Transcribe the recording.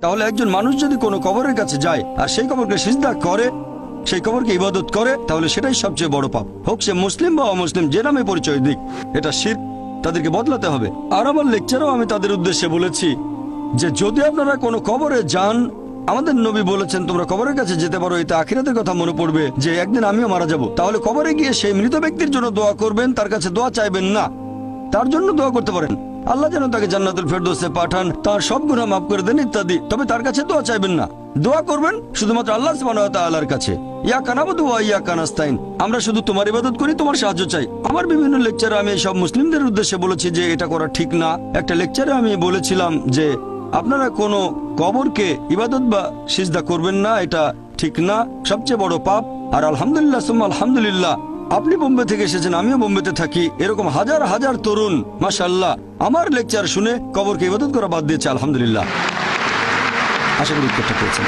তাহলে একজন মানুষ যদি কোনো কবরের কাছে যায় আর সেই কবরকে সিজদা করে, সেই কবরকে ইবাদত করে, তাহলে সেটাই সবচেয়ে বড় পাপ, হোক সে মুসলিম বা অমুসলিম, যে নামে পরিচয় দিক, এটা শিরক। তাদেরকে বদলাতে হবে। আর আমার লেকচারেও আমি তাদের উদ্দেশ্যে বলেছি যে যদি আপনারা কোনো কবরে যান, আমাদের নবী বলেছেন তোমরা কবরের কাছে যেতে পারো, এতে আখিরাতের কথা মনে পড়বে যে একদিন আমিও মারা যাব। তাহলে কবরে গিয়ে সেই মৃত ব্যক্তির জন্য দোয়া করবেন, তার কাছে দোয়া চাইবেন না, তার জন্য দোয়া করতে পারেন আল্লাহ যেন তাকে জান্নাতুল ফেরদৌসে পাঠান, তার সব গুনাহ মাফ করে দেন ইত্যাদি। তবে তার কাছে দোয়া চাইবেন না, দোয়া করবেন শুধুমাত্র আল্লাহ সুবহানাহু ওয়া তাআলার কাছে। ইয়াকা নাবুদু ওয়া ইয়াকা নাস্তাইন, আমরা শুধু তোমার ইবাদত করি, তোমার সাহায্য চাই। আমার বিভিন্ন লেকচারে আমি সব মুসলিমদের উদ্দেশ্যে বলেছি যে এটা করা ঠিক না। একটা লেকচারে আমি বলেছিলাম যে আপনারা কোনো কবরকে ইবাদত বা সিজদা করবেন না, এটা ঠিক না, সবচেয়ে বড় পাপ। আর আলহামদুলিল্লাহ সুম্মা আলহামদুলিল্লাহ, আপনি বোম্বে থেকে এসেছেন, আমিও বোম্বেতে থাকি, এরকম হাজার হাজার তরুণ মাশাআল্লাহ আমার লেকচার শুনে কবরকে ইবাদত করা বাদ দিয়েছে। আলহামদুলিল্লাহ। আশা করি উত্তরটা পেয়েছেন।